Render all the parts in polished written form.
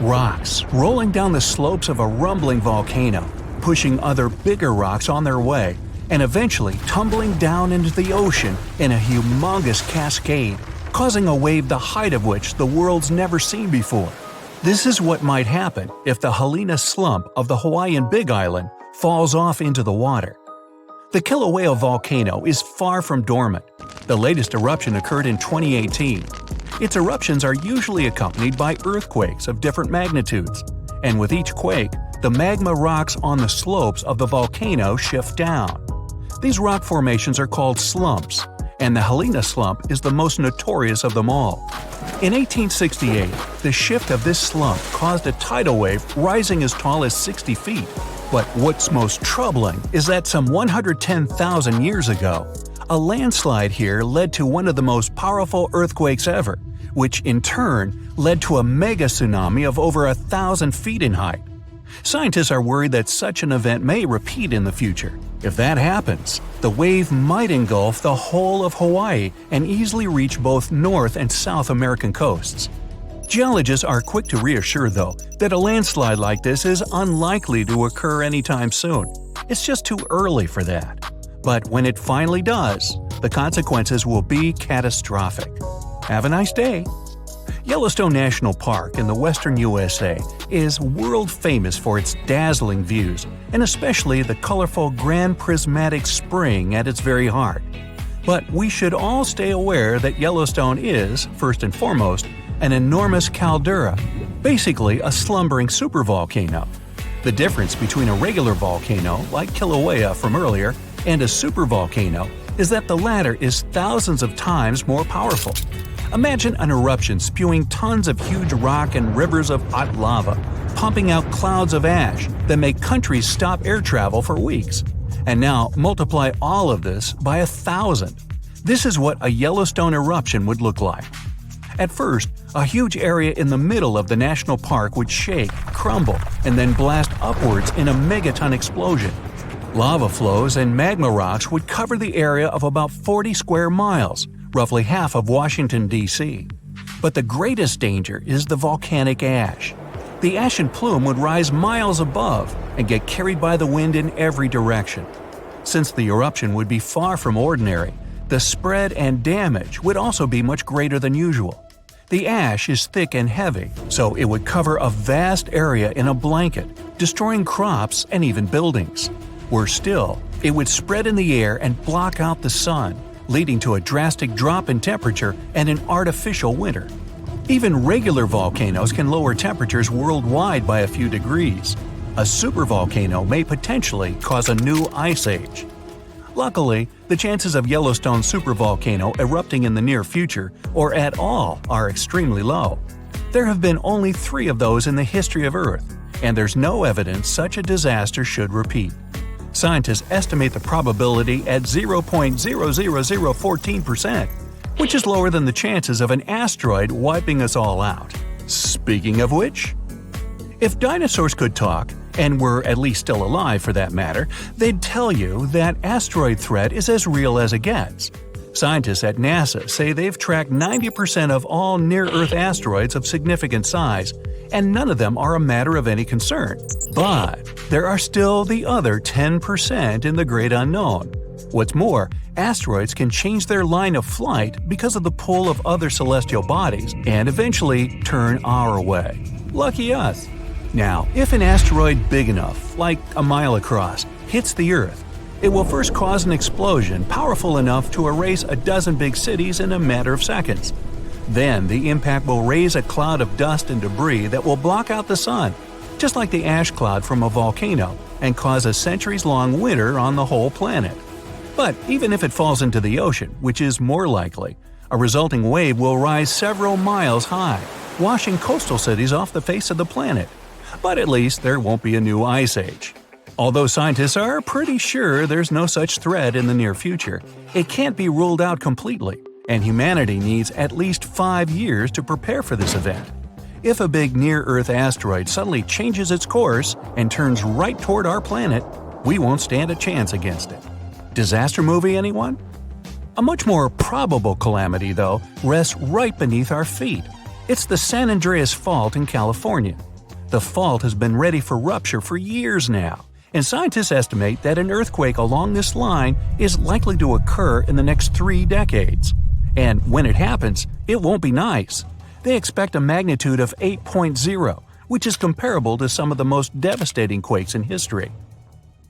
Rocks rolling down the slopes of a rumbling volcano, pushing other bigger rocks on their way, and eventually tumbling down into the ocean in a humongous cascade, causing a wave the height of which the world's never seen before. This is what might happen if the Helena slump of the Hawaiian Big Island falls off into the water. The Kilauea volcano is far from dormant. The latest eruption occurred in 2018. Its eruptions are usually accompanied by earthquakes of different magnitudes, and with each quake, the magma rocks on the slopes of the volcano shift down. These rock formations are called slumps, and the Helena slump is the most notorious of them all. In 1868, the shift of this slump caused a tidal wave rising as tall as 60 feet. But what's most troubling is that some 110,000 years ago, a landslide here led to one of the most powerful earthquakes ever, which in turn led to a mega tsunami of over 1,000 feet in height. Scientists are worried that such an event may repeat in the future. If that happens, the wave might engulf the whole of Hawaii and easily reach both North and South American coasts. Geologists are quick to reassure, though, that a landslide like this is unlikely to occur anytime soon. It's just too early for that. But when it finally does, the consequences will be catastrophic. Have a nice day! Yellowstone National Park in the western USA is world-famous for its dazzling views, and especially the colorful Grand Prismatic Spring at its very heart. But we should all stay aware that Yellowstone is, first and foremost, an enormous caldera, basically a slumbering supervolcano. The difference between a regular volcano, like Kilauea from earlier, and a supervolcano is that the latter is thousands of times more powerful. Imagine an eruption spewing tons of huge rock and rivers of hot lava, pumping out clouds of ash that make countries stop air travel for weeks. And now multiply all of this by 1,000. This is what a Yellowstone eruption would look like. At first, a huge area in the middle of the national park would shake, crumble, and then blast upwards in a megaton explosion. Lava flows and magma rocks would cover the area of about 40 square miles, roughly half of Washington, D.C. But the greatest danger is the volcanic ash. The ashen plume would rise miles above and get carried by the wind in every direction. Since the eruption would be far from ordinary, the spread and damage would also be much greater than usual. The ash is thick and heavy, so it would cover a vast area in a blanket, destroying crops and even buildings. Worse still, it would spread in the air and block out the sun, leading to a drastic drop in temperature and an artificial winter. Even regular volcanoes can lower temperatures worldwide by a few degrees. A supervolcano may potentially cause a new ice age. Luckily, the chances of Yellowstone supervolcano erupting in the near future, or at all, are extremely low. There have been only 3 of those in the history of Earth, and there's no evidence such a disaster should repeat. Scientists estimate the probability at 0.00014%, which is lower than the chances of an asteroid wiping us all out. Speaking of which, if dinosaurs could talk, and were at least still alive for that matter, they'd tell you that asteroid threat is as real as it gets. Scientists at NASA say they've tracked 90% of all near-Earth asteroids of significant size, and none of them are a matter of any concern. But there are still the other 10% in the great unknown. What's more, asteroids can change their line of flight because of the pull of other celestial bodies and eventually turn our way. Lucky us! Now, if an asteroid big enough, like a mile across, hits the Earth, it will first cause an explosion powerful enough to erase a dozen big cities in a matter of seconds. Then the impact will raise a cloud of dust and debris that will block out the sun, just like the ash cloud from a volcano, and cause a centuries-long winter on the whole planet. But even if it falls into the ocean, which is more likely, a resulting wave will rise several miles high, washing coastal cities off the face of the planet. But at least there won't be a new ice age. Although scientists are pretty sure there's no such threat in the near future, it can't be ruled out completely, and humanity needs at least 5 years to prepare for this event. If a big near-Earth asteroid suddenly changes its course and turns right toward our planet, we won't stand a chance against it. Disaster movie, anyone? A much more probable calamity, though, rests right beneath our feet. It's the San Andreas Fault in California. The fault has been ready for rupture for years now, and scientists estimate that an earthquake along this line is likely to occur in the next 3 decades. And when it happens, it won't be nice. They expect a magnitude of 8.0, which is comparable to some of the most devastating quakes in history.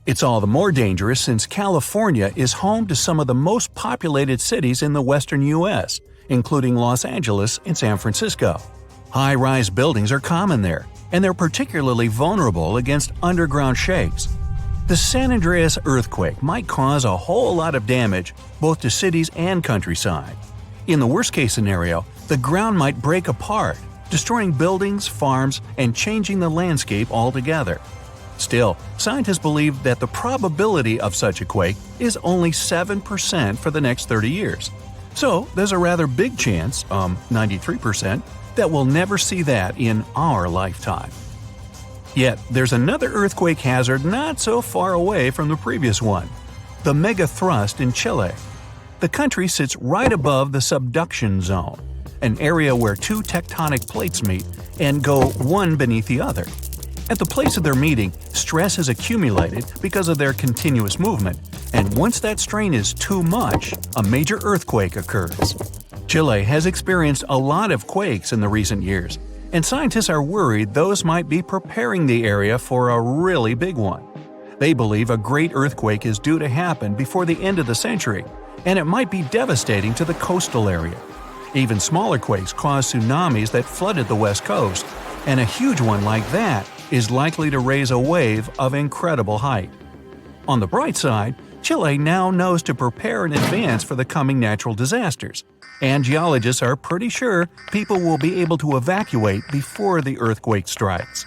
It's all the more dangerous since California is home to some of the most populated cities in the western U.S., including Los Angeles and San Francisco. High-rise buildings are common there, and they're particularly vulnerable against underground shakes. The San Andreas earthquake might cause a whole lot of damage both to cities and countryside. In the worst-case scenario, the ground might break apart, destroying buildings, farms, and changing the landscape altogether. Still, scientists believe that the probability of such a quake is only 7% for the next 30 years. So, there's a rather big chance, 93%, that we'll never see that in our lifetime. Yet, there's another earthquake hazard not so far away from the previous one: the megathrust in Chile. The country sits right above the subduction zone, an area where 2 tectonic plates meet and go one beneath the other. At the place of their meeting, stress has accumulated because of their continuous movement, and once that strain is too much, a major earthquake occurs. Chile has experienced a lot of quakes in the recent years, and scientists are worried those might be preparing the area for a really big one. They believe a great earthquake is due to happen before the end of the century, and it might be devastating to the coastal area. Even smaller quakes caused tsunamis that flooded the west coast, and a huge one like that is likely to raise a wave of incredible height. On the bright side, Chile now knows to prepare in advance for the coming natural disasters, and geologists are pretty sure people will be able to evacuate before the earthquake strikes.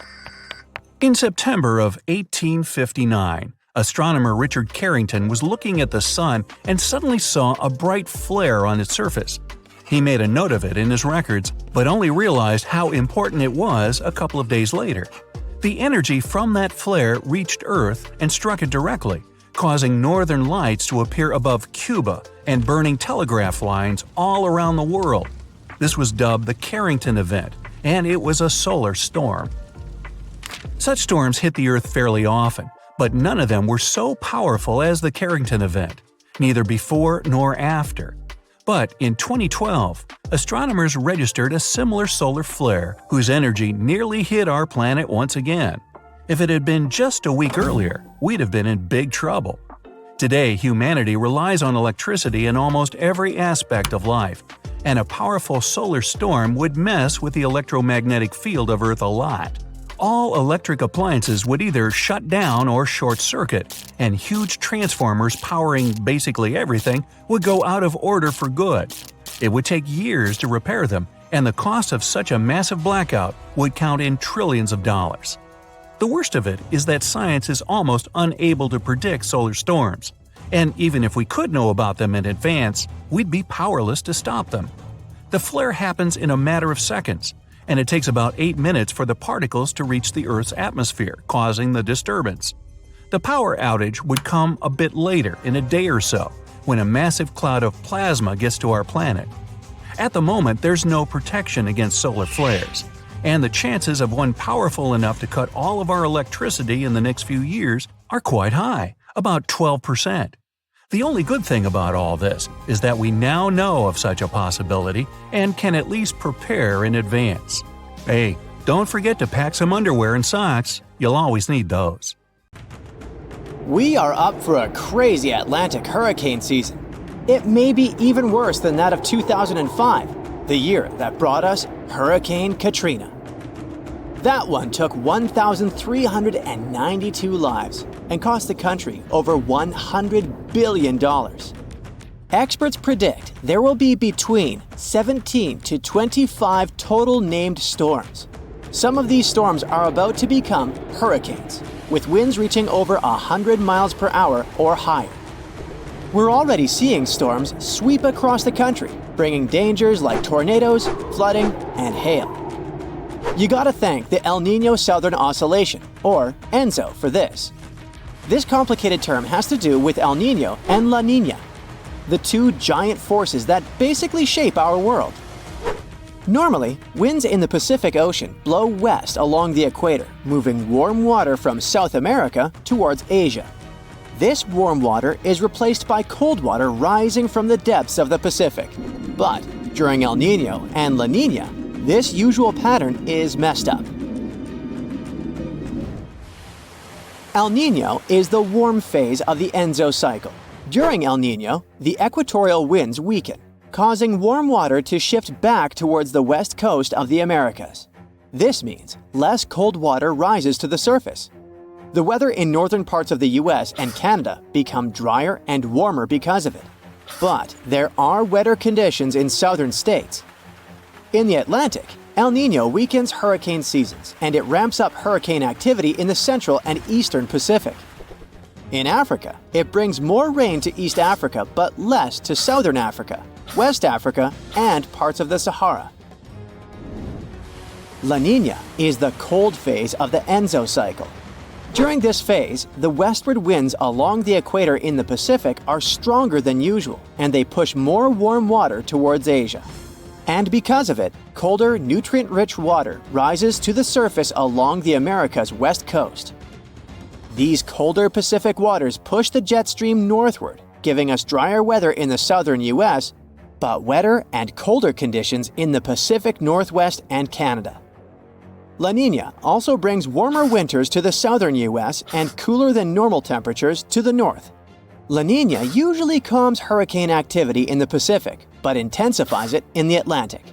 In September of 1859, astronomer Richard Carrington was looking at the sun and suddenly saw a bright flare on its surface. He made a note of it in his records, but only realized how important it was a couple of days later. The energy from that flare reached Earth and struck it directly, causing northern lights to appear above Cuba and burning telegraph lines all around the world. This was dubbed the Carrington event, and it was a solar storm. Such storms hit the Earth fairly often, but none of them were so powerful as the Carrington event, neither before nor after. But in 2012, astronomers registered a similar solar flare whose energy nearly hit our planet once again. If it had been just a week earlier, we'd have been in big trouble. Today, humanity relies on electricity in almost every aspect of life, and a powerful solar storm would mess with the electromagnetic field of Earth a lot. All electric appliances would either shut down or short-circuit, and huge transformers powering basically everything would go out of order for good. It would take years to repair them, and the cost of such a massive blackout would count in trillions of dollars. The worst of it is that science is almost unable to predict solar storms, and even if we could know about them in advance, we'd be powerless to stop them. The flare happens in a matter of seconds, and it takes about 8 minutes for the particles to reach the Earth's atmosphere, causing the disturbance. The power outage would come a bit later, in a day or so, when a massive cloud of plasma gets to our planet. At the moment, there's no protection against solar flares, and the chances of one powerful enough to cut all of our electricity in the next few years are quite high, about 12%. The only good thing about all this is that we now know of such a possibility and can at least prepare in advance. Hey, don't forget to pack some underwear and socks. You'll always need those. We are up for a crazy Atlantic hurricane season. It may be even worse than that of 2005, the year that brought us Hurricane Katrina. That one took 1,392 lives and cost the country over $100 billion. Experts predict there will be between 17 to 25 total named storms. Some of these storms are about to become hurricanes, with winds reaching over 100 miles per hour or higher. We're already seeing storms sweep across the country, bringing dangers like tornadoes, flooding, and hail. You gotta thank the El Niño Southern Oscillation, or ENSO, for this. This complicated term has to do with El Niño and La Niña, the two giant forces that basically shape our world. Normally, winds in the Pacific Ocean blow west along the equator, moving warm water from South America towards Asia. This warm water is replaced by cold water rising from the depths of the Pacific. But during El Niño and La Niña, this usual pattern is messed up. El Niño is the warm phase of the Enso cycle. During El Niño, the equatorial winds weaken, causing warm water to shift back towards the west coast of the Americas. This means less cold water rises to the surface. The weather in northern parts of the US and Canada become drier and warmer because of it. But there are wetter conditions in southern states. In the Atlantic, El Niño weakens hurricane seasons, and it ramps up hurricane activity in the central and eastern Pacific. In Africa, it brings more rain to East Africa but less to southern Africa, West Africa, and parts of the Sahara. La Niña is the cold phase of the Enso cycle. During this phase, the westward winds along the equator in the Pacific are stronger than usual, and they push more warm water towards Asia. And because of it, colder, nutrient-rich water rises to the surface along the Americas' west coast. These colder Pacific waters push the jet stream northward, giving us drier weather in the southern US, but wetter and colder conditions in the Pacific Northwest and Canada. La Niña also brings warmer winters to the southern US and cooler than normal temperatures to the north. La Niña usually calms hurricane activity in the Pacific, but intensifies it in the Atlantic.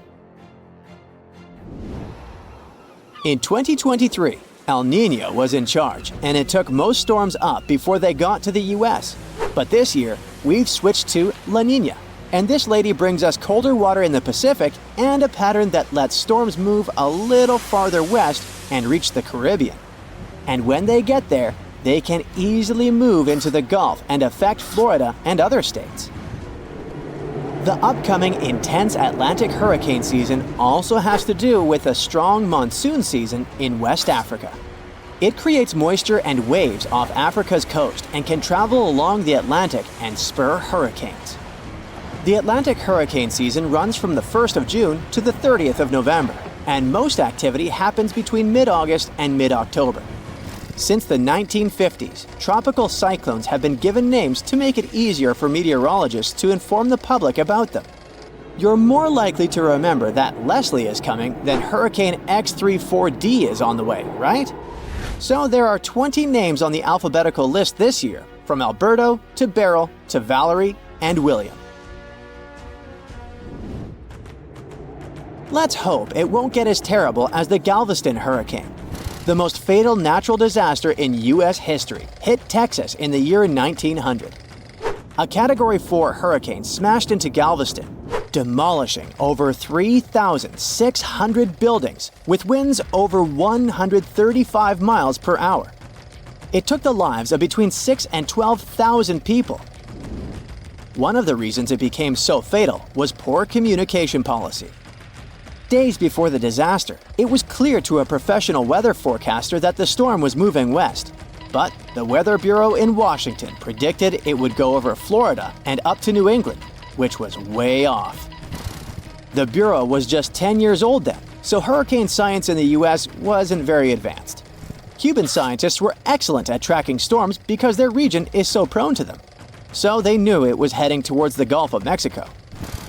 In 2023, El Niño was in charge, and it took most storms up before they got to the US. But this year, we've switched to La Niña, and this lady brings us colder water in the Pacific and a pattern that lets storms move a little farther west and reach the Caribbean. And when they get there, they can easily move into the Gulf and affect Florida and other states. The upcoming intense Atlantic hurricane season also has to do with a strong monsoon season in West Africa. It creates moisture and waves off Africa's coast and can travel along the Atlantic and spur hurricanes. The Atlantic hurricane season runs from the 1st of June to the 30th of November, and most activity happens between mid-August and mid-October. Since the 1950s, tropical cyclones have been given names to make it easier for meteorologists to inform the public about them. You're more likely to remember that Leslie is coming than Hurricane X34D is on the way, right? So there are 20 names on the alphabetical list this year, from Alberto to Beryl to Valerie and William. Let's hope it won't get as terrible as the Galveston hurricane. The most fatal natural disaster in U.S. history hit Texas in the year 1900. A Category 4 hurricane smashed into Galveston, demolishing over 3,600 buildings with winds over 135 miles per hour. It took the lives of between 6,000 and 12,000 people. One of the reasons it became so fatal was poor communication policy. Days before the disaster, it was clear to a professional weather forecaster that the storm was moving west. But the Weather Bureau in Washington predicted it would go over Florida and up to New England, which was way off. The Bureau was just 10 years old then, so hurricane science in the US wasn't very advanced. Cuban scientists were excellent at tracking storms because their region is so prone to them. So they knew it was heading towards the Gulf of Mexico.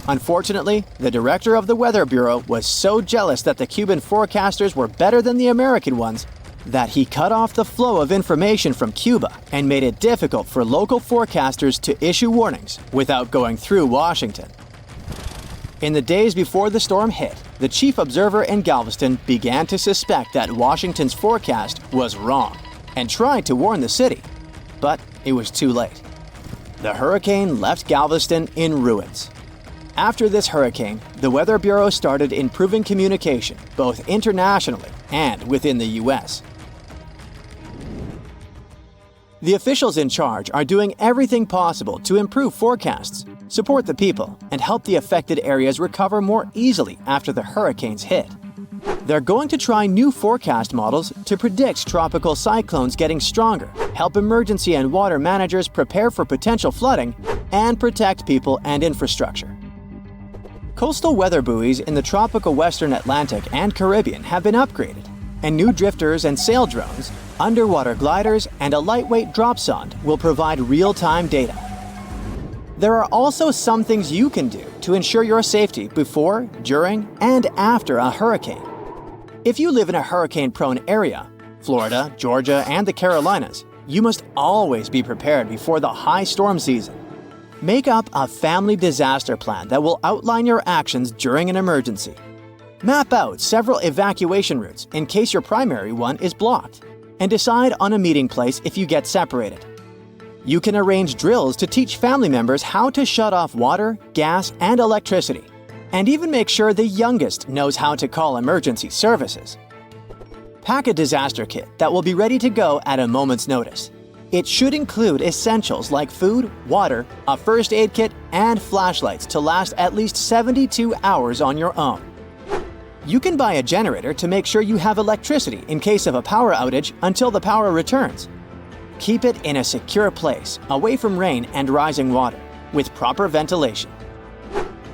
Unfortunately, the director of the Weather Bureau was so jealous that the Cuban forecasters were better than the American ones that he cut off the flow of information from Cuba and made it difficult for local forecasters to issue warnings without going through Washington. In the days before the storm hit, the chief observer in Galveston began to suspect that Washington's forecast was wrong and tried to warn the city, but it was too late. The hurricane left Galveston in ruins. After this hurricane, the Weather Bureau started improving communication, both internationally and within the U.S. The officials in charge are doing everything possible to improve forecasts, support the people, and help the affected areas recover more easily after the hurricanes hit. They're going to try new forecast models to predict tropical cyclones getting stronger, help emergency and water managers prepare for potential flooding, and protect people and infrastructure. Coastal weather buoys in the tropical Western Atlantic and Caribbean have been upgraded, and new drifters and sail drones, underwater gliders, and a lightweight drop sonde will provide real-time data. There are also some things you can do to ensure your safety before, during, and after a hurricane. If you live in a hurricane-prone area, Florida, Georgia, and the Carolinas, you must always be prepared before the high storm season. Make up a family disaster plan that will outline your actions during an emergency. Map out several evacuation routes in case your primary one is blocked, and decide on a meeting place if you get separated. You can arrange drills to teach family members how to shut off water, gas, and electricity, and even make sure the youngest knows how to call emergency services. Pack a disaster kit that will be ready to go at a moment's notice. It should include essentials like food, water, a first aid kit, and flashlights to last at least 72 hours on your own. You can buy a generator to make sure you have electricity in case of a power outage until the power returns. Keep it in a secure place, away from rain and rising water, with proper ventilation.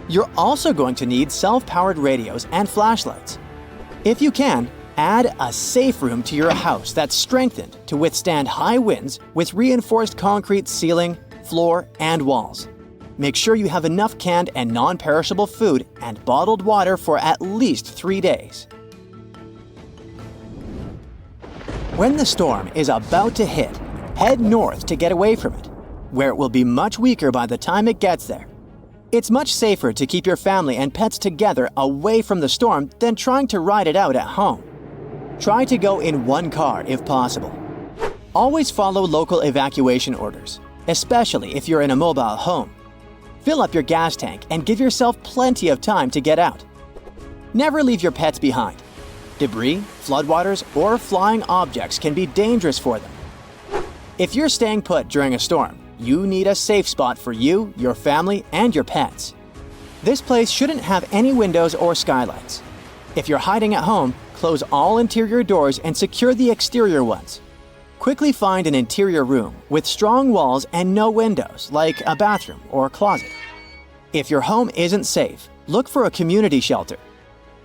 You're also going to need self-powered radios and flashlights. If you can, add a safe room to your house that's strengthened to withstand high winds with reinforced concrete ceiling, floor, and walls. Make sure you have enough canned and non-perishable food and bottled water for at least 3 days. When the storm is about to hit, head north to get away from it, where it will be much weaker by the time it gets there. It's much safer to keep your family and pets together away from the storm than trying to ride it out at home. Try to go in one car if possible. Always follow local evacuation orders, especially if you're in a mobile home. Fill up your gas tank and give yourself plenty of time to get out. Never leave your pets behind. Debris, floodwaters, or flying objects can be dangerous for them. If you're staying put during a storm, you need a safe spot for you, your family, and your pets. This place shouldn't have any windows or skylights. If you're hiding at home, close all interior doors and secure the exterior ones. Quickly find an interior room with strong walls and no windows, like a bathroom or a closet. If your home isn't safe, look for a community shelter.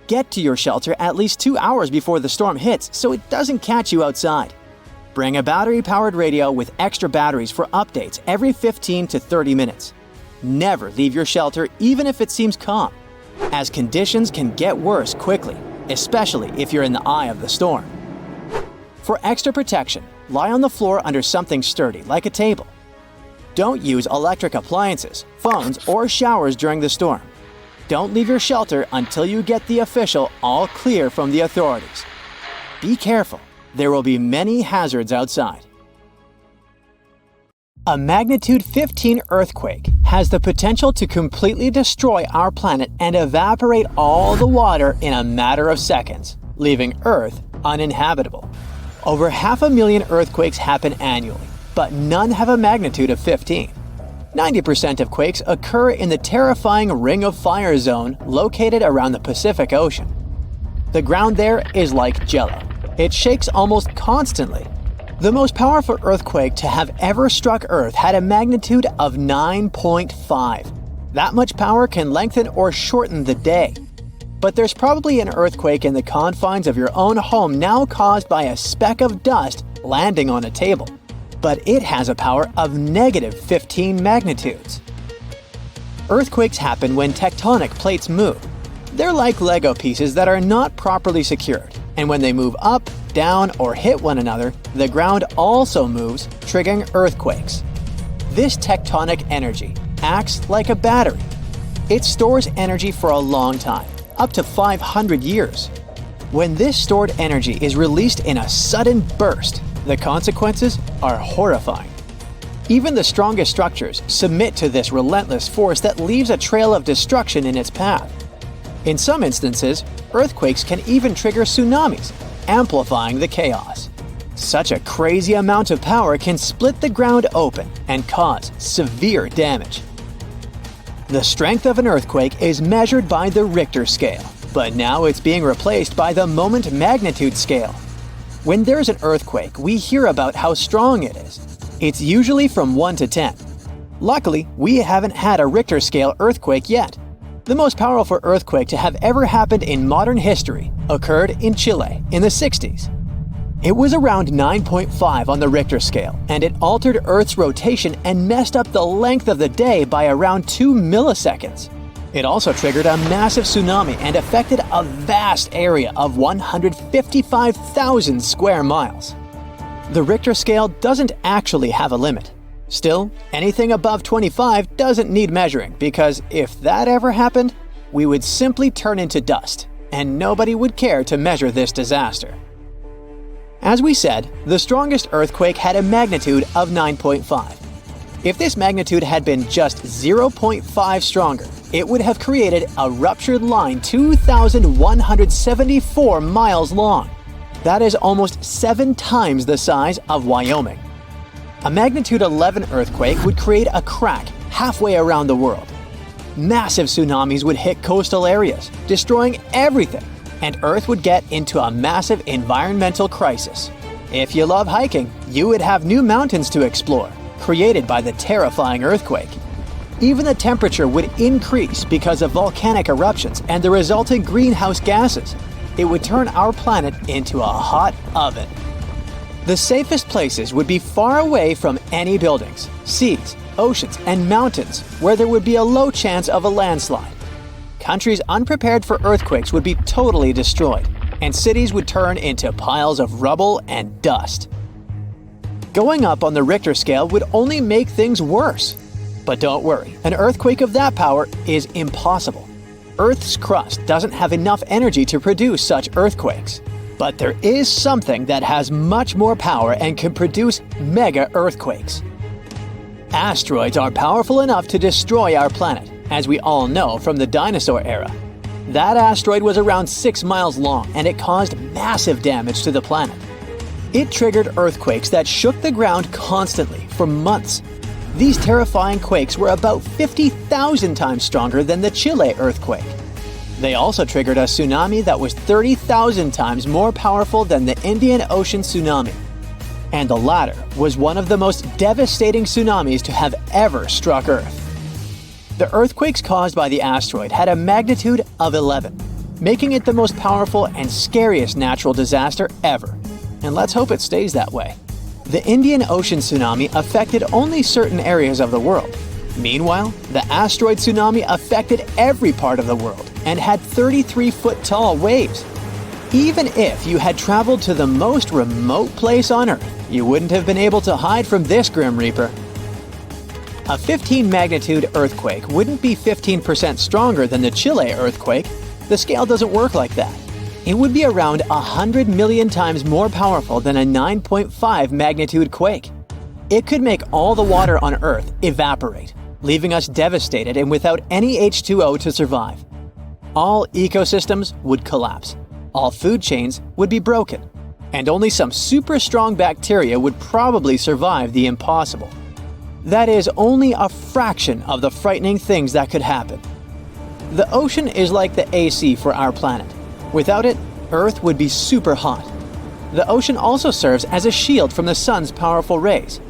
Get to your shelter at least 2 hours before the storm hits so it doesn't catch you outside. Bring a battery-powered radio with extra batteries for updates every 15 to 30 minutes. Never leave your shelter even if it seems calm, as conditions can get worse quickly, especially if you're in the eye of the storm. For extra protection, lie on the floor under something sturdy like a table. Don't use electric appliances, phones, or showers during the storm. Don't leave your shelter until you get the official all clear from the authorities. Be careful. There will be many hazards outside. A magnitude 15 earthquake has the potential to completely destroy our planet and evaporate all the water in a matter of seconds, leaving Earth uninhabitable. Over 500,000 earthquakes happen annually, but none have a magnitude of 15. 90% of quakes occur in the terrifying Ring of Fire zone located around the Pacific Ocean. The ground there is like jello. It shakes almost constantly. The most powerful earthquake to have ever struck Earth had a magnitude of 9.5. That much power can lengthen or shorten the day. But there's probably an earthquake in the confines of your own home now caused by a speck of dust landing on a table. But it has a power of negative 15 magnitudes. Earthquakes happen when tectonic plates move. They're like Lego pieces that are not properly secured, and when they move up, down, or hit one another, the ground also moves, triggering earthquakes. This tectonic energy acts like a battery. It stores energy for a long time, up to 500 years. When this stored energy is released in a sudden burst, the consequences are horrifying. Even the strongest structures submit to this relentless force that leaves a trail of destruction in its path. In some instances, earthquakes can even trigger tsunamis, amplifying the chaos. Such a crazy amount of power can split the ground open and cause severe damage. The strength of an earthquake is measured by the Richter scale, but now it's being replaced by the moment magnitude scale. When there's an earthquake, we hear about how strong it is. It's usually from 1 to 10. Luckily, we haven't had a Richter scale earthquake yet. The most powerful earthquake to have ever happened in modern history occurred in Chile in the 60s. It was around 9.5 on the Richter scale, and it altered Earth's rotation and messed up the length of the day by around 2 milliseconds. It also triggered a massive tsunami and affected a vast area of 155,000 square miles. The Richter scale doesn't actually have a limit. Still, anything above 25 doesn't need measuring, because if that ever happened, we would simply turn into dust, and nobody would care to measure this disaster. As we said, the strongest earthquake had a magnitude of 9.5. If this magnitude had been just 0.5 stronger, it would have created a ruptured line 2,174 miles long. That is almost 7 times the size of Wyoming. A magnitude 11 earthquake would create a crack halfway around the world. Massive tsunamis would hit coastal areas, destroying everything, and Earth would get into a massive environmental crisis. If you love hiking, you would have new mountains to explore, created by the terrifying earthquake. Even the temperature would increase because of volcanic eruptions and the resulting greenhouse gases. It would turn our planet into a hot oven. The safest places would be far away from any buildings, seas, oceans, and mountains where there would be a low chance of a landslide. Countries unprepared for earthquakes would be totally destroyed, and cities would turn into piles of rubble and dust. Going up on the Richter scale would only make things worse. But don't worry, an earthquake of that power is impossible. Earth's crust doesn't have enough energy to produce such earthquakes. But there is something that has much more power and can produce mega earthquakes. Asteroids are powerful enough to destroy our planet, as we all know from the dinosaur era. That asteroid was around 6 miles long, and it caused massive damage to the planet. It triggered earthquakes that shook the ground constantly for months. These terrifying quakes were about 50,000 times stronger than the Chile earthquake. They also triggered a tsunami that was 30,000 times more powerful than the Indian Ocean tsunami. And the latter was one of the most devastating tsunamis to have ever struck Earth. The earthquakes caused by the asteroid had a magnitude of 11, making it the most powerful and scariest natural disaster ever. And let's hope it stays that way. The Indian Ocean tsunami affected only certain areas of the world. Meanwhile, the asteroid tsunami affected every part of the world and had 33-foot-tall waves. Even if you had traveled to the most remote place on Earth, you wouldn't have been able to hide from this Grim Reaper. A 15-magnitude earthquake wouldn't be 15% stronger than the Chile earthquake. The scale doesn't work like that. It would be around 100 million times more powerful than a 9.5 magnitude quake. It could make all the water on Earth evaporate, leaving us devastated and without any H2O to survive. All ecosystems would collapse, all food chains would be broken, and only some super strong bacteria would probably survive the impossible. That is only a fraction of the frightening things that could happen. The ocean is like the AC for our planet. Without it, Earth would be super hot. The ocean also serves as a shield from the sun's powerful rays.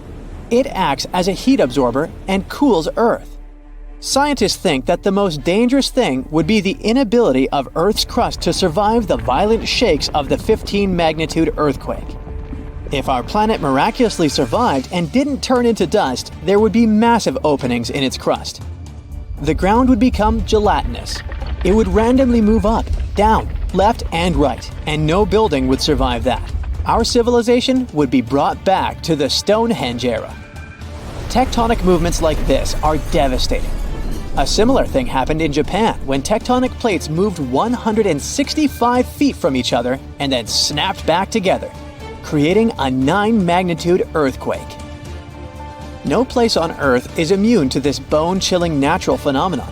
It acts as a heat absorber and cools Earth. Scientists think that the most dangerous thing would be the inability of Earth's crust to survive the violent shakes of the 15-magnitude earthquake. If our planet miraculously survived and didn't turn into dust, there would be massive openings in its crust. The ground would become gelatinous. It would randomly move up, down, left, and right, and no building would survive that. Our civilization would be brought back to the Stonehenge era. Tectonic movements like this are devastating. A similar thing happened in Japan when tectonic plates moved 165 feet from each other and then snapped back together, creating a 9-magnitude earthquake. No place on Earth is immune to this bone-chilling natural phenomenon.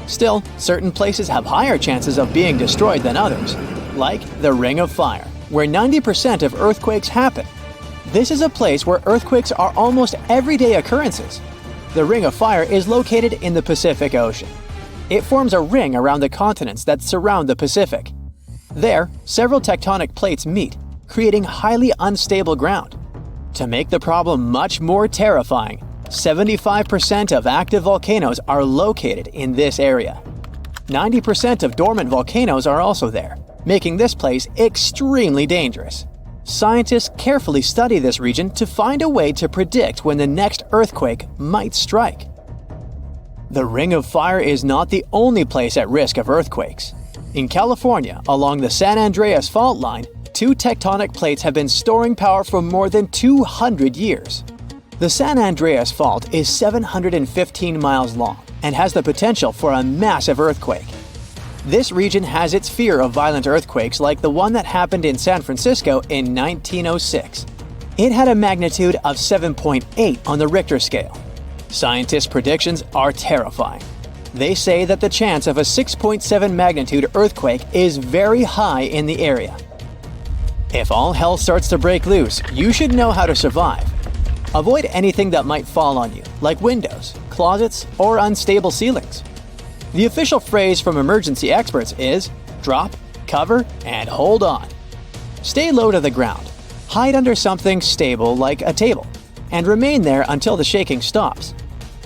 Still, certain places have higher chances of being destroyed than others, like the Ring of Fire, where 90% of earthquakes happen. This is a place where earthquakes are almost everyday occurrences. The Ring of Fire is located in the Pacific Ocean. It forms a ring around the continents that surround the Pacific. There, several tectonic plates meet, creating highly unstable ground. To make the problem much more terrifying, 75% of active volcanoes are located in this area. 90% of dormant volcanoes are also there, making this place extremely dangerous. Scientists carefully study this region to find a way to predict when the next earthquake might strike. The Ring of Fire is not the only place at risk of earthquakes. In California, along the San Andreas fault line, two tectonic plates have been storing power for more than 200 years. The San Andreas Fault is 715 miles long and has the potential for a massive earthquake. This region has its fear of violent earthquakes like the one that happened in San Francisco in 1906. It had a magnitude of 7.8 on the Richter scale. Scientists' predictions are terrifying. They say that the chance of a 6.7 magnitude earthquake is very high in the area. If all hell starts to break loose, you should know how to survive. Avoid anything that might fall on you, like windows, closets, or unstable ceilings. The official phrase from emergency experts is drop, cover, and hold on. Stay low to the ground. Hide under something stable like a table, and remain there until the shaking stops.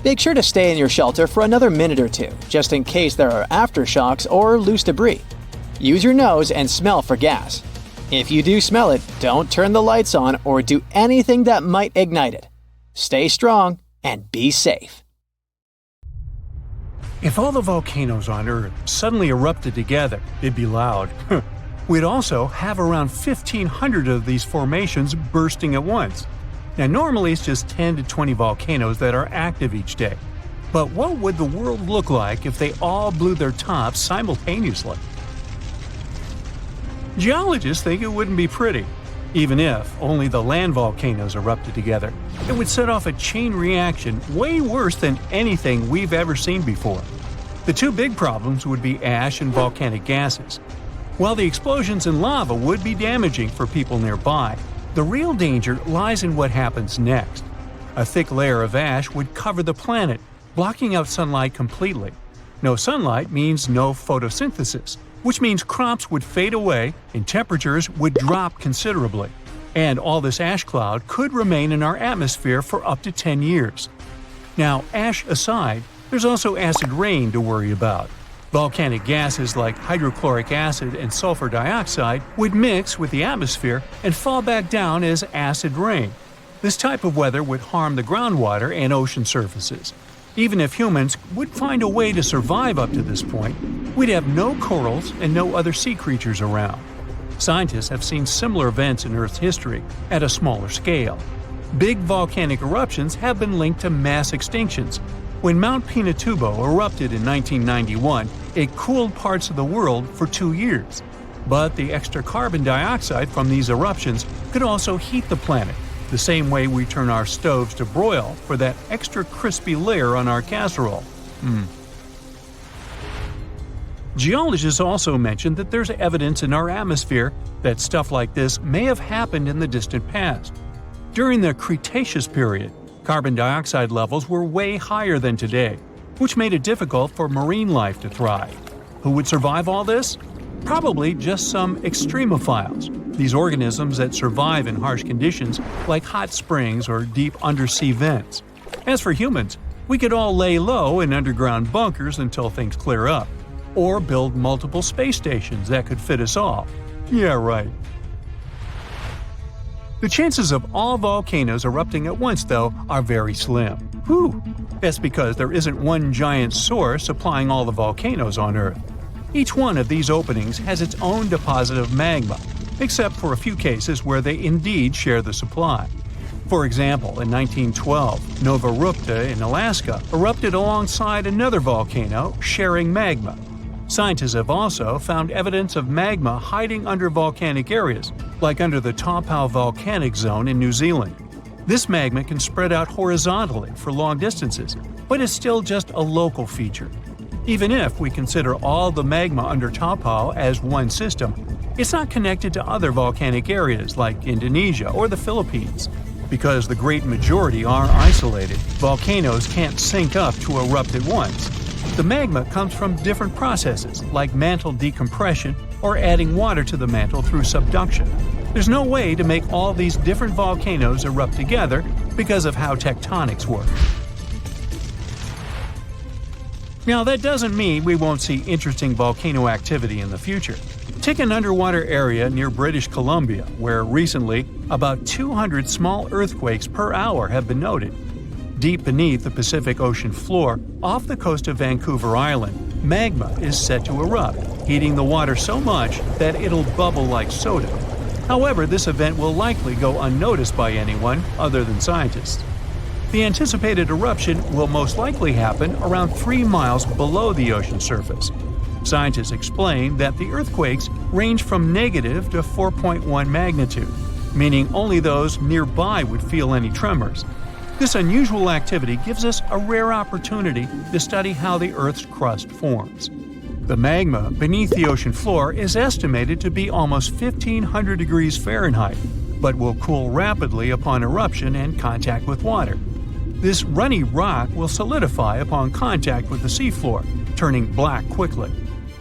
Make sure to stay in your shelter for another minute or two, just in case there are aftershocks or loose debris. Use your nose and smell for gas. If you do smell it, don't turn the lights on or do anything that might ignite it. Stay strong and be safe. If all the volcanoes on Earth suddenly erupted together, it'd be loud. We'd also have around 1,500 of these formations bursting at once. Now, normally it's just 10 to 20 volcanoes that are active each day. But what would the world look like if they all blew their tops simultaneously? Geologists think it wouldn't be pretty. Even if only the land volcanoes erupted together, it would set off a chain reaction way worse than anything we've ever seen before. The two big problems would be ash and volcanic gases. While the explosions in lava would be damaging for people nearby, the real danger lies in what happens next. A thick layer of ash would cover the planet, blocking out sunlight completely. No sunlight means no photosynthesis, which means crops would fade away and temperatures would drop considerably. And all this ash cloud could remain in our atmosphere for up to 10 years. Now, ash aside, there's also acid rain to worry about. Volcanic gases like hydrochloric acid and sulfur dioxide would mix with the atmosphere and fall back down as acid rain. This type of weather would harm the groundwater and ocean surfaces. Even if humans would find a way to survive up to this point, we'd have no corals and no other sea creatures around. Scientists have seen similar events in Earth's history at a smaller scale. Big volcanic eruptions have been linked to mass extinctions. When Mount Pinatubo erupted in 1991, it cooled parts of the world for 2 years. But the extra carbon dioxide from these eruptions could also heat the planet, the same way we turn our stoves to broil for that extra crispy layer on our casserole. Geologists also mentioned that there's evidence in our atmosphere that stuff like this may have happened in the distant past. During the Cretaceous period, carbon dioxide levels were way higher than today, which made it difficult for marine life to thrive. Who would survive all this? Probably just some extremophiles, these organisms that survive in harsh conditions like hot springs or deep undersea vents. As for humans, we could all lay low in underground bunkers until things clear up, or build multiple space stations that could fit us all. Yeah, right. The chances of all volcanoes erupting at once, though, are very slim. Whew! That's because there isn't one giant source supplying all the volcanoes on Earth. Each one of these openings has its own deposit of magma, except for a few cases where they indeed share the supply. For example, in 1912, Nova Rupta in Alaska erupted alongside another volcano sharing magma. Scientists have also found evidence of magma hiding under volcanic areas, like under the Taupau volcanic zone in New Zealand. This magma can spread out horizontally for long distances, but is still just a local feature. Even if we consider all the magma under Taupau as one system, it's not connected to other volcanic areas like Indonesia or the Philippines. Because the great majority are isolated, volcanoes can't sync up to erupt at once. The magma comes from different processes like mantle decompression or adding water to the mantle through subduction. There's no way to make all these different volcanoes erupt together because of how tectonics work. Now, that doesn't mean we won't see interesting volcano activity in the future. Take an underwater area near British Columbia, where recently about 200 small earthquakes per hour have been noted. Deep beneath the Pacific Ocean floor, off the coast of Vancouver Island, magma is set to erupt, heating the water so much that it'll bubble like soda. However, this event will likely go unnoticed by anyone other than scientists. The anticipated eruption will most likely happen around 3 miles below the ocean surface. Scientists explain that the earthquakes range from negative to 4.1 magnitude, meaning only those nearby would feel any tremors. This unusual activity gives us a rare opportunity to study how the Earth's crust forms. The magma beneath the ocean floor is estimated to be almost 1,500 degrees Fahrenheit, but will cool rapidly upon eruption and contact with water. This runny rock will solidify upon contact with the seafloor, turning black quickly.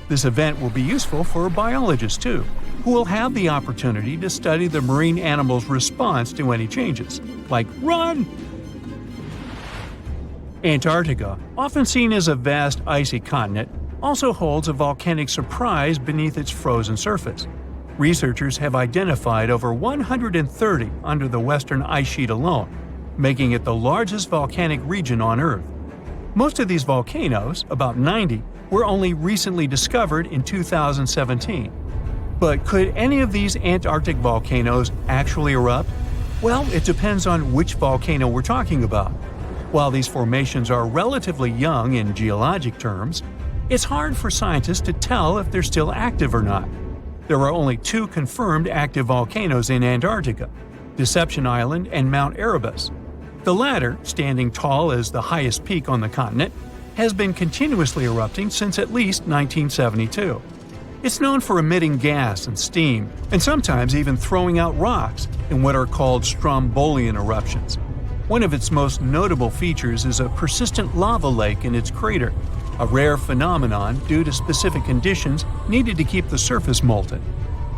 This event will be useful for biologists too, who will have the opportunity to study the marine animals' response to any changes, like run! Antarctica, often seen as a vast icy continent, also holds a volcanic surprise beneath its frozen surface. Researchers have identified over 130 under the western ice sheet alone, making it the largest volcanic region on Earth. Most of these volcanoes, about 90, were only recently discovered in 2017. But could any of these Antarctic volcanoes actually erupt? Well, it depends on which volcano we're talking about. While these formations are relatively young in geologic terms, it's hard for scientists to tell if they're still active or not. There are only 2 confirmed active volcanoes in Antarctica, Deception Island and Mount Erebus. The latter, standing tall as the highest peak on the continent, has been continuously erupting since at least 1972. It's known for emitting gas and steam, and sometimes even throwing out rocks in what are called strombolian eruptions. One of its most notable features is a persistent lava lake in its crater, a rare phenomenon due to specific conditions needed to keep the surface molten.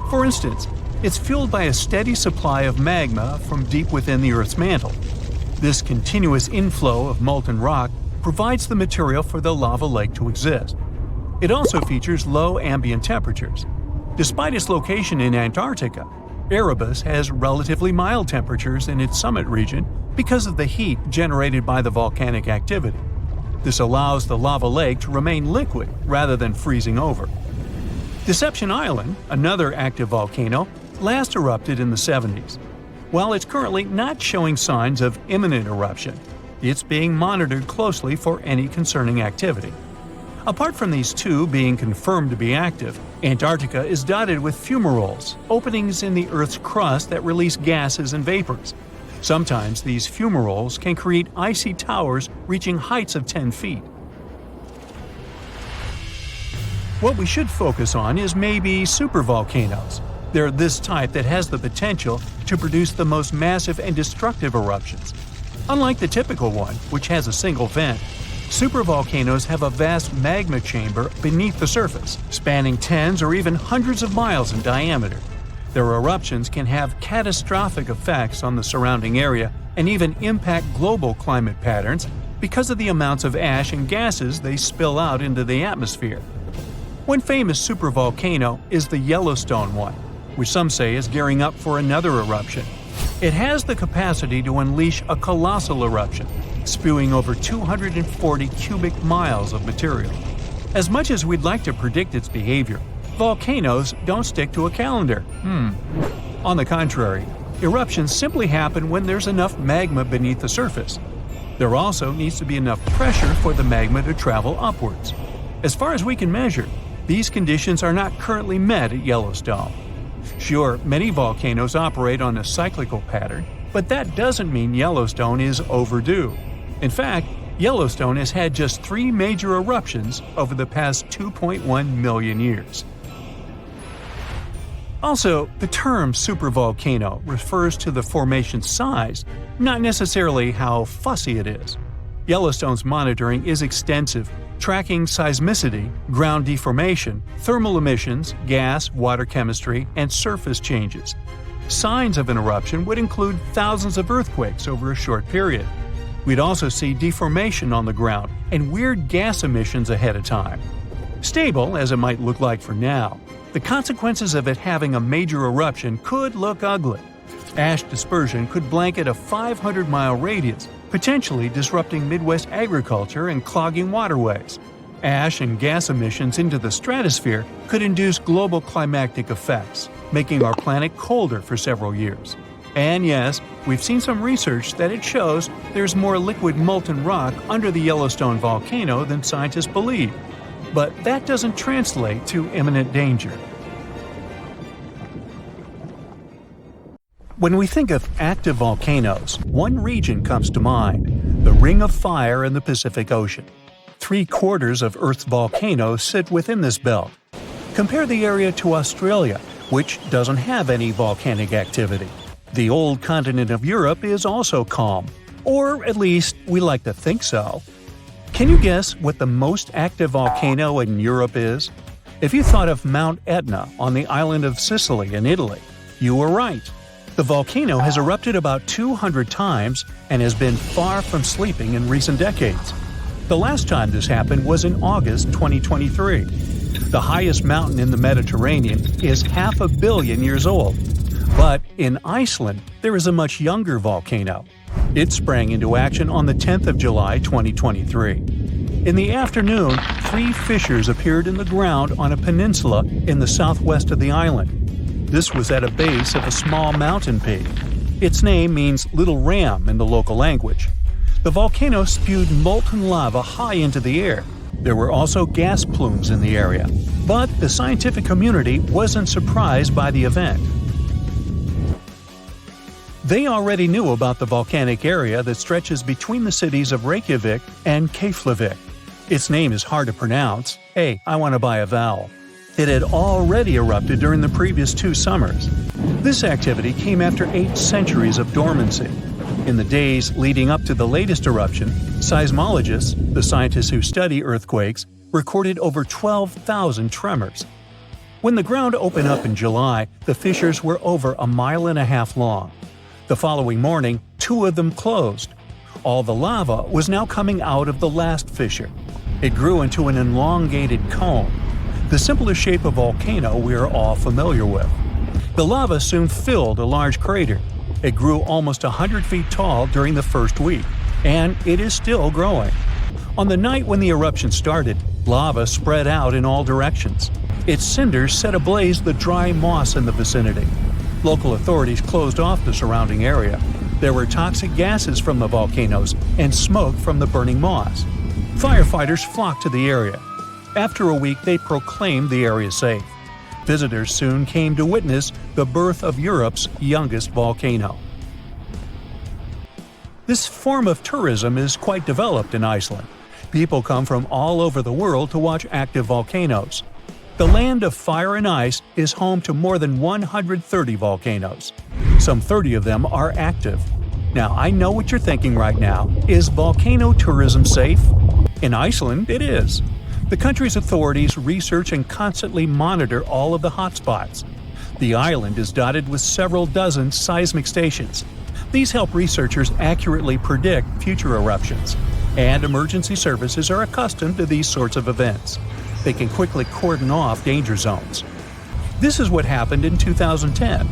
For instance, it's fueled by a steady supply of magma from deep within the Earth's mantle. This continuous inflow of molten rock provides the material for the lava lake to exist. It also features low ambient temperatures. Despite its location in Antarctica, Erebus has relatively mild temperatures in its summit region because of the heat generated by the volcanic activity. This allows the lava lake to remain liquid rather than freezing over. Deception Island, another active volcano, last erupted in the 70s. While it's currently not showing signs of imminent eruption, it's being monitored closely for any concerning activity. Apart from these 2 being confirmed to be active, Antarctica is dotted with fumaroles, openings in the Earth's crust that release gases and vapors. Sometimes these fumaroles can create icy towers reaching heights of 10 feet. What we should focus on is maybe supervolcanoes. They're this type that has the potential to produce the most massive and destructive eruptions. Unlike the typical one, which has a single vent, supervolcanoes have a vast magma chamber beneath the surface, spanning tens or even hundreds of miles in diameter. Their eruptions can have catastrophic effects on the surrounding area and even impact global climate patterns because of the amounts of ash and gases they spill out into the atmosphere. One famous supervolcano is the Yellowstone one, which some say is gearing up for another eruption. It has the capacity to unleash a colossal eruption, spewing over 240 cubic miles of material. As much as we'd like to predict its behavior, volcanoes don't stick to a calendar. On the contrary, eruptions simply happen when there's enough magma beneath the surface. There also needs to be enough pressure for the magma to travel upwards. As far as we can measure, these conditions are not currently met at Yellowstone. Sure, many volcanoes operate on a cyclical pattern, but that doesn't mean Yellowstone is overdue. In fact, Yellowstone has had just 3 major eruptions over the past 2.1 million years. Also, the term supervolcano refers to the formation's size, not necessarily how fussy it is. Yellowstone's monitoring is extensive, tracking seismicity, ground deformation, thermal emissions, gas, water chemistry, and surface changes. Signs of an eruption would include thousands of earthquakes over a short period. We'd also see deformation on the ground and weird gas emissions ahead of time. Stable as it might look like for now, the consequences of it having a major eruption could look ugly. Ash dispersion could blanket a 500-mile radius, potentially disrupting Midwest agriculture and clogging waterways. Ash and gas emissions into the stratosphere could induce global climatic effects, making our planet colder for several years. And yes, we've seen some research that it shows there's more liquid molten rock under the Yellowstone volcano than scientists believe. But that doesn't translate to imminent danger. When we think of active volcanoes, one region comes to mind: the Ring of Fire in the Pacific Ocean. 3/4 of Earth's volcanoes sit within this belt. Compare the area to Australia, which doesn't have any volcanic activity. The old continent of Europe is also calm, or at least we like to think so. Can you guess what the most active volcano in Europe is? If you thought of Mount Etna on the island of Sicily in Italy, you were right. The volcano has erupted about 200 times and has been far from sleeping in recent decades. The last time this happened was in August 2023. The highest mountain in the Mediterranean is 500 million years old. But in Iceland, there is a much younger volcano. It sprang into action on the 10th of July 2023. In the afternoon, 3 fissures appeared in the ground on a peninsula in the southwest of the island. This was at a base of a small mountain peak. Its name means Little Ram in the local language. The volcano spewed molten lava high into the air. There were also gas plumes in the area. But the scientific community wasn't surprised by the event. They already knew about the volcanic area that stretches between the cities of Reykjavik and Keflavik. Its name is hard to pronounce. Hey, I want to buy a vowel. It had already erupted during the previous 2 summers. This activity came after 8 centuries of dormancy. In the days leading up to the latest eruption, seismologists, the scientists who study earthquakes, recorded over 12,000 tremors. When the ground opened up in July, the fissures were over 1.5 miles long. The following morning, 2 of them closed. All the lava was now coming out of the last fissure. It grew into an elongated cone, the simplest shape of volcano we are all familiar with. The lava soon filled a large crater. It grew almost 100 feet tall during the first week, and it is still growing. On the night when the eruption started, lava spread out in all directions. Its cinders set ablaze the dry moss in the vicinity. Local authorities closed off the surrounding area. There were toxic gases from the volcanoes and smoke from the burning moss. Firefighters flocked to the area. After a week, they proclaimed the area safe. Visitors soon came to witness the birth of Europe's youngest volcano. This form of tourism is quite developed in Iceland. People come from all over the world to watch active volcanoes. The land of fire and ice is home to more than 130 volcanoes. Some 30 of them are active. Now, I know what you're thinking right now. Is volcano tourism safe? In Iceland, it is. The country's authorities research and constantly monitor all of the hotspots. The island is dotted with several dozen seismic stations. These help researchers accurately predict future eruptions, and emergency services are accustomed to these sorts of events. They can quickly cordon off danger zones. This is what happened in 2010.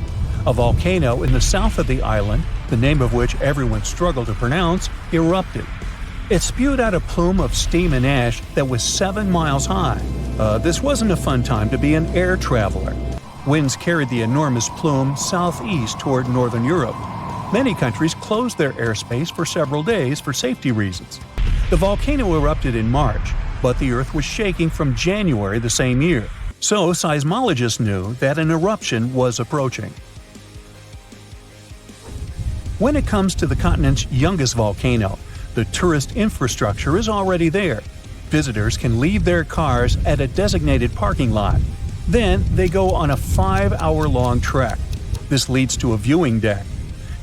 A volcano in the south of the island, the name of which everyone struggled to pronounce, erupted. It spewed out a plume of steam and ash that was 7 miles high. This wasn't a fun time to be an air traveler. Winds carried the enormous plume southeast toward northern Europe. Many countries closed their airspace for several days for safety reasons. The volcano erupted in March, but the Earth was shaking from January the same year, so seismologists knew that an eruption was approaching. When it comes to the continent's youngest volcano, the tourist infrastructure is already there. Visitors can leave their cars at a designated parking lot. Then they go on a 5-hour-long trek. This leads to a viewing deck.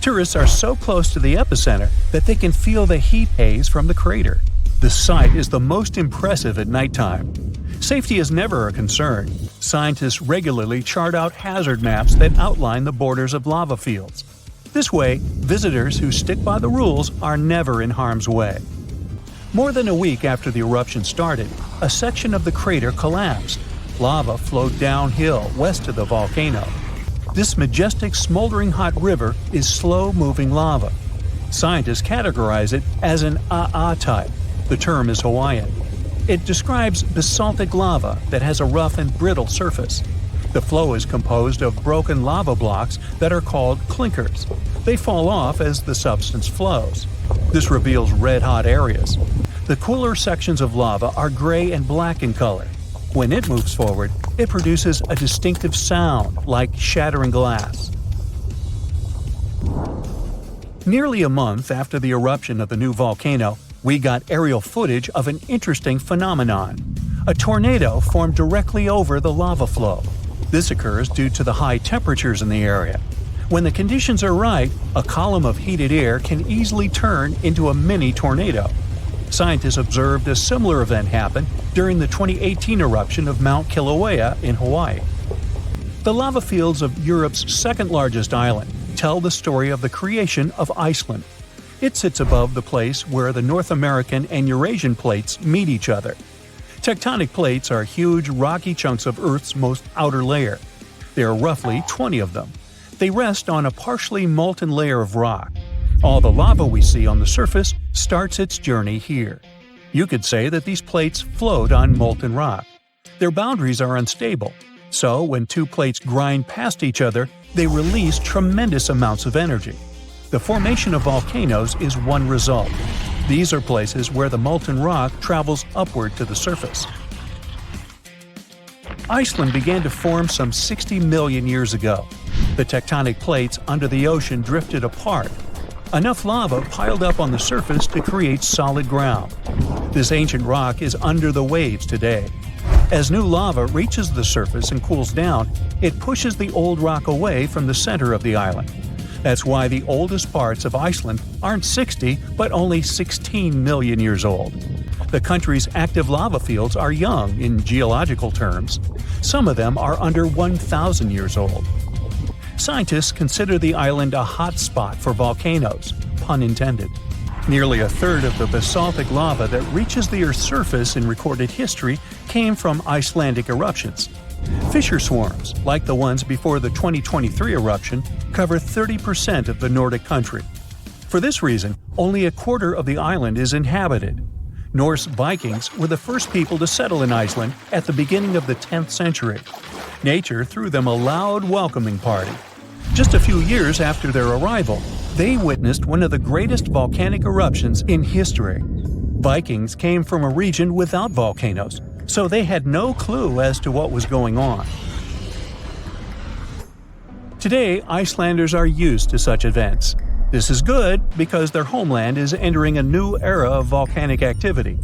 Tourists are so close to the epicenter that they can feel the heat haze from the crater. The sight is the most impressive at nighttime. Safety is never a concern. Scientists regularly chart out hazard maps that outline the borders of lava fields. This way, visitors who stick by the rules are never in harm's way. More than a week after the eruption started, a section of the crater collapsed. Lava flowed downhill west of the volcano. This majestic smoldering hot river is slow-moving lava. Scientists categorize it as an AA type. The term is Hawaiian. It describes basaltic lava that has a rough and brittle surface. The flow is composed of broken lava blocks that are called clinkers. They fall off as the substance flows. This reveals red-hot areas. The cooler sections of lava are gray and black in color. When it moves forward, it produces a distinctive sound like shattering glass. Nearly a month after the eruption of the new volcano, we got aerial footage of an interesting phenomenon. A tornado formed directly over the lava flow. This occurs due to the high temperatures in the area. When the conditions are right, a column of heated air can easily turn into a mini tornado. Scientists observed a similar event happen during the 2018 eruption of Mount Kilauea in Hawaii. The lava fields of Europe's second-largest island tell the story of the creation of Iceland. It sits above the place where the North American and Eurasian plates meet each other. Tectonic plates are huge rocky chunks of Earth's most outer layer. There are roughly 20 of them. They rest on a partially molten layer of rock. All the lava we see on the surface starts its journey here. You could say that these plates float on molten rock. Their boundaries are unstable, so when two plates grind past each other, they release tremendous amounts of energy. The formation of volcanoes is one result. These are places where the molten rock travels upward to the surface. Iceland began to form some 60 million years ago. The tectonic plates under the ocean drifted apart. Enough lava piled up on the surface to create solid ground. This ancient rock is under the waves today. As new lava reaches the surface and cools down, it pushes the old rock away from the center of the island. That's why the oldest parts of Iceland aren't 60, but only 16 million years old. The country's active lava fields are young in geological terms. Some of them are under 1,000 years old. Scientists consider the island a hot spot for volcanoes, pun intended. Nearly a third of the basaltic lava that reaches the Earth's surface in recorded history came from Icelandic eruptions. Fissure swarms, like the ones before the 2023 eruption, cover 30% of the Nordic country. For this reason, only a quarter of the island is inhabited. Norse Vikings were the first people to settle in Iceland at the beginning of the 10th century. Nature threw them a loud welcoming party. Just a few years after their arrival, they witnessed one of the greatest volcanic eruptions in history. Vikings came from a region without volcanoes, so they had no clue as to what was going on. Today, Icelanders are used to such events. This is good because their homeland is entering a new era of volcanic activity.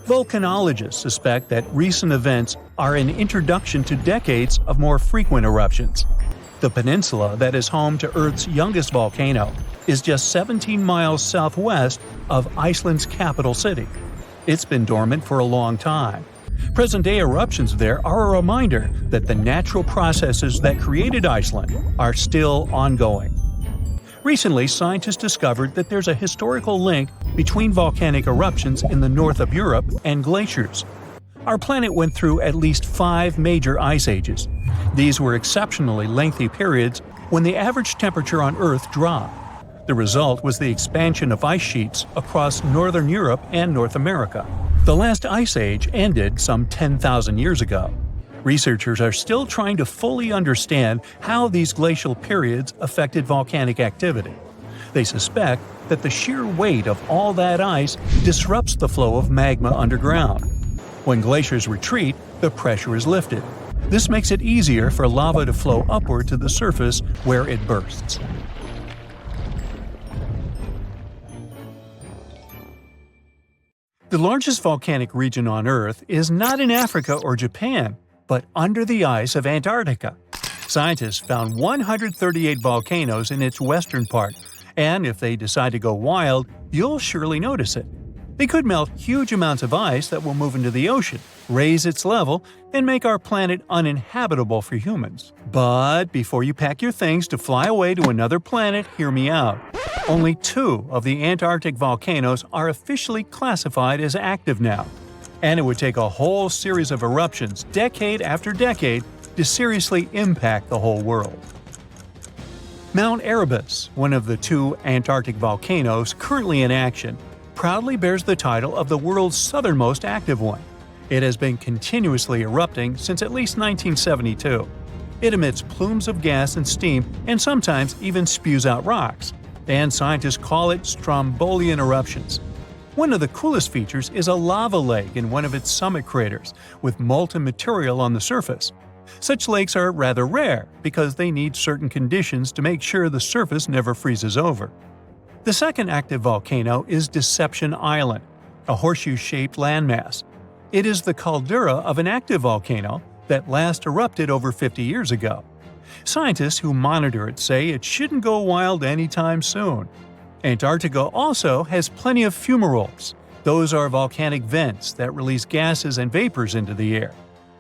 Volcanologists suspect that recent events are an introduction to decades of more frequent eruptions. The peninsula that is home to Earth's youngest volcano is just 17 miles southwest of Iceland's capital city. It's been dormant for a long time. Present-day eruptions there are a reminder that the natural processes that created Iceland are still ongoing. Recently, scientists discovered that there's a historical link between volcanic eruptions in the north of Europe and glaciers. Our planet went through at least 5 major ice ages. These were exceptionally lengthy periods when the average temperature on Earth dropped. The result was the expansion of ice sheets across northern Europe and North America. The last ice age ended some 10,000 years ago. Researchers are still trying to fully understand how these glacial periods affected volcanic activity. They suspect that the sheer weight of all that ice disrupts the flow of magma underground. When glaciers retreat, the pressure is lifted. This makes it easier for lava to flow upward to the surface where it bursts. The largest volcanic region on Earth is not in Africa or Japan, but under the ice of Antarctica. Scientists found 138 volcanoes in its western part, and if they decide to go wild, you'll surely notice it. They could melt huge amounts of ice that will move into the ocean, raise its level, and make our planet uninhabitable for humans. But before you pack your things to fly away to another planet, hear me out. Only 2 of the Antarctic volcanoes are officially classified as active now. And it would take a whole series of eruptions, decade after decade, to seriously impact the whole world. Mount Erebus, one of the 2 Antarctic volcanoes currently in action, proudly bears the title of the world's southernmost active one. It has been continuously erupting since at least 1972. It emits plumes of gas and steam and sometimes even spews out rocks, and scientists call it Strombolian eruptions. One of the coolest features is a lava lake in one of its summit craters, with molten material on the surface. Such lakes are rather rare because they need certain conditions to make sure the surface never freezes over. The second active volcano is Deception Island, a horseshoe-shaped landmass. It is the caldera of an active volcano that last erupted over 50 years ago. Scientists who monitor it say it shouldn't go wild anytime soon. Antarctica also has plenty of fumaroles. Those are volcanic vents that release gases and vapors into the air.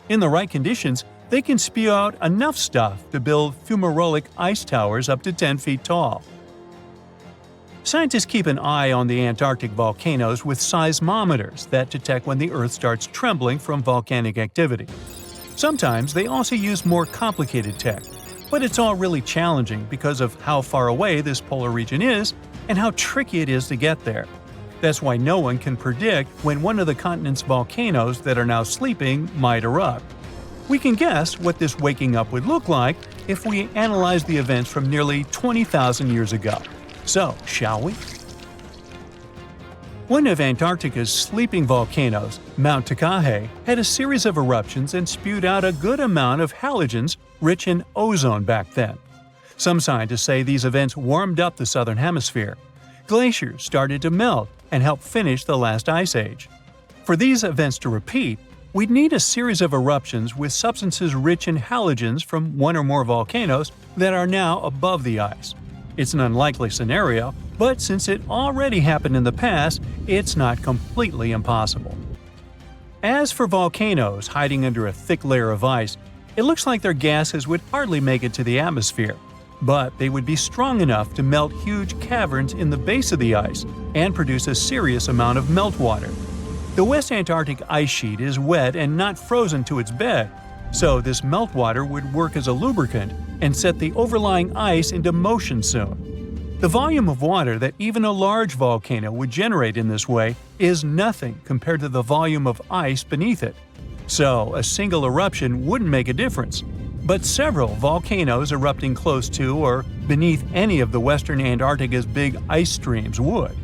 In the right conditions, they can spew out enough stuff to build fumarolic ice towers up to 10 feet tall. Scientists keep an eye on the Antarctic volcanoes with seismometers that detect when the Earth starts trembling from volcanic activity. Sometimes they also use more complicated tech, but it's all really challenging because of how far away this polar region is and how tricky it is to get there. That's why no one can predict when one of the continent's volcanoes that are now sleeping might erupt. We can guess what this waking up would look like if we analyze the events from nearly 20,000 years ago. So, shall we? One of Antarctica's sleeping volcanoes, Mount Takahe, had a series of eruptions and spewed out a good amount of halogens rich in ozone back then. Some scientists say these events warmed up the southern hemisphere. Glaciers started to melt and help finish the last ice age. For these events to repeat, we'd need a series of eruptions with substances rich in halogens from one or more volcanoes that are now above the ice. It's an unlikely scenario, but since it already happened in the past, it's not completely impossible. As for volcanoes hiding under a thick layer of ice, it looks like their gases would hardly make it to the atmosphere, but they would be strong enough to melt huge caverns in the base of the ice and produce a serious amount of meltwater. The West Antarctic ice sheet is wet and not frozen to its bed, so this meltwater would work as a lubricant and set the overlying ice into motion soon. The volume of water that even a large volcano would generate in this way is nothing compared to the volume of ice beneath it. So, a single eruption wouldn't make a difference. But several volcanoes erupting close to or beneath any of the western Antarctica's big ice streams would.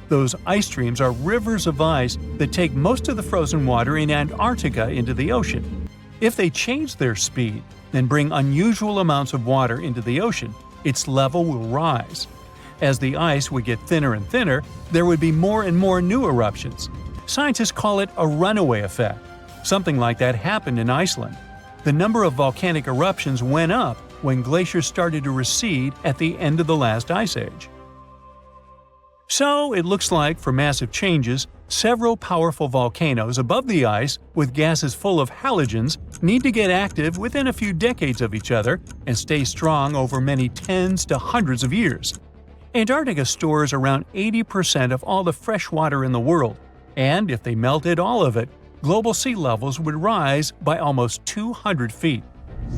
Those ice streams are rivers of ice that take most of the frozen water in Antarctica into the ocean. If they change their speed and bring unusual amounts of water into the ocean, its level will rise. As the ice would get thinner and thinner, there would be more and more new eruptions. Scientists call it a runaway effect. Something like that happened in Iceland. The number of volcanic eruptions went up when glaciers started to recede at the end of the last ice age. So, it looks like, for massive changes, several powerful volcanoes above the ice with gases full of halogens need to get active within a few decades of each other and stay strong over many tens to hundreds of years. Antarctica stores around 80% of all the fresh water in the world, and if they melted all of it, global sea levels would rise by almost 200 feet.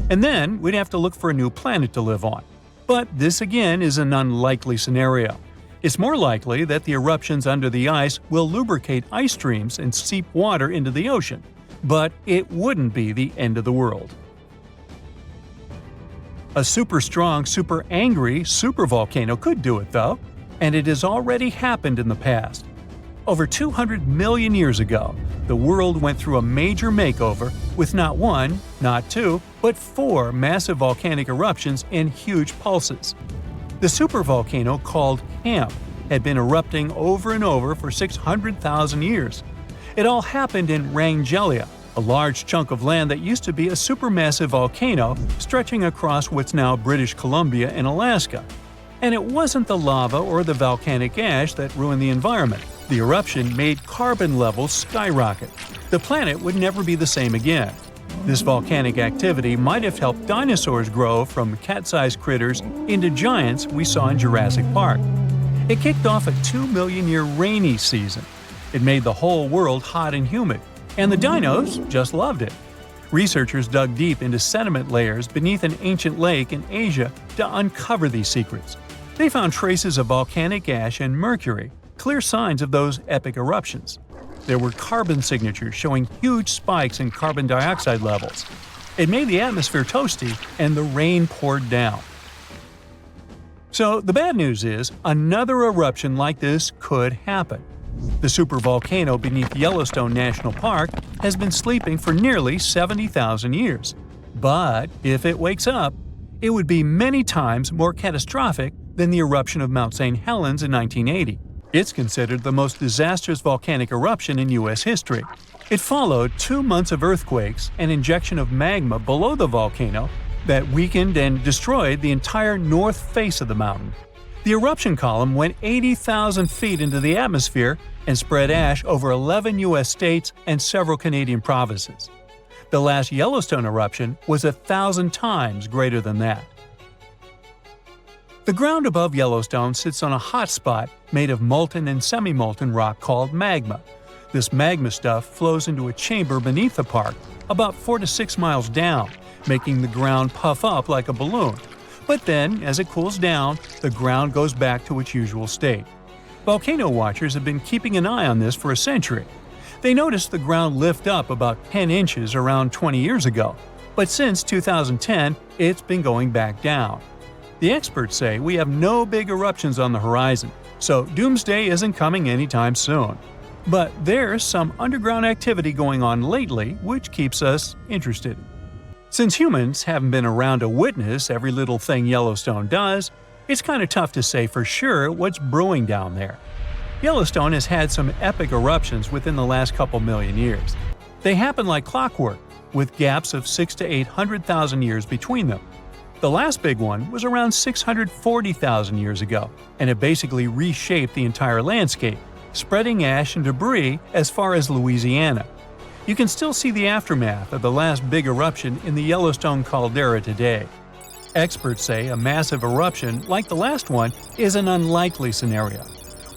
And then we'd have to look for a new planet to live on. But this again is an unlikely scenario. It's more likely that the eruptions under the ice will lubricate ice streams and seep water into the ocean, but it wouldn't be the end of the world. A super strong, super angry supervolcano could do it though, and it has already happened in the past. Over 200 million years ago, the world went through a major makeover with not one, not two, but 4 massive volcanic eruptions in huge pulses. The supervolcano called Hamp had been erupting over and over for 600,000 years. It all happened in Wrangell, a large chunk of land that used to be a supermassive volcano stretching across what's now British Columbia and Alaska. And it wasn't the lava or the volcanic ash that ruined the environment. The eruption made carbon levels skyrocket. The planet would never be the same again. This volcanic activity might have helped dinosaurs grow from cat-sized critters into giants we saw in Jurassic Park. It kicked off a 2-million-year rainy season. It made the whole world hot and humid, and the dinos just loved it. Researchers dug deep into sediment layers beneath an ancient lake in Asia to uncover these secrets. They found traces of volcanic ash and mercury, clear signs of those epic eruptions. There were carbon signatures showing huge spikes in carbon dioxide levels. It made the atmosphere toasty, and the rain poured down. So the bad news is, another eruption like this could happen. The supervolcano beneath Yellowstone National Park has been sleeping for nearly 70,000 years. But if it wakes up, it would be many times more catastrophic than the eruption of Mount St. Helens in 1980. It's considered the most disastrous volcanic eruption in U.S. history. It followed 2 months of earthquakes and injection of magma below the volcano that weakened and destroyed the entire north face of the mountain. The eruption column went 80,000 feet into the atmosphere and spread ash over 11 U.S. states and several Canadian provinces. The last Yellowstone eruption was 1,000 times greater than that. The ground above Yellowstone sits on a hot spot made of molten and semi-molten rock called magma. This magma stuff flows into a chamber beneath the park, about 4 to 6 miles down, making the ground puff up like a balloon. But then, as it cools down, the ground goes back to its usual state. Volcano watchers have been keeping an eye on this for a century. They noticed the ground lift up about 10 inches around 20 years ago, but since 2010, it's been going back down. The experts say we have no big eruptions on the horizon, so doomsday isn't coming anytime soon. But there's some underground activity going on lately which keeps us interested. Since humans haven't been around to witness every little thing Yellowstone does, it's kind of tough to say for sure what's brewing down there. Yellowstone has had some epic eruptions within the last couple million years. They happen like clockwork, with gaps of 600,000 to 800,000 years between them. The last big one was around 640,000 years ago, and it basically reshaped the entire landscape, spreading ash and debris as far as Louisiana. You can still see the aftermath of the last big eruption in the Yellowstone caldera today. Experts say a massive eruption like the last one is an unlikely scenario.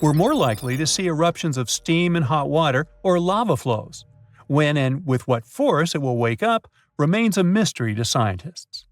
We're more likely to see eruptions of steam and hot water or lava flows. When and with what force it will wake up remains a mystery to scientists.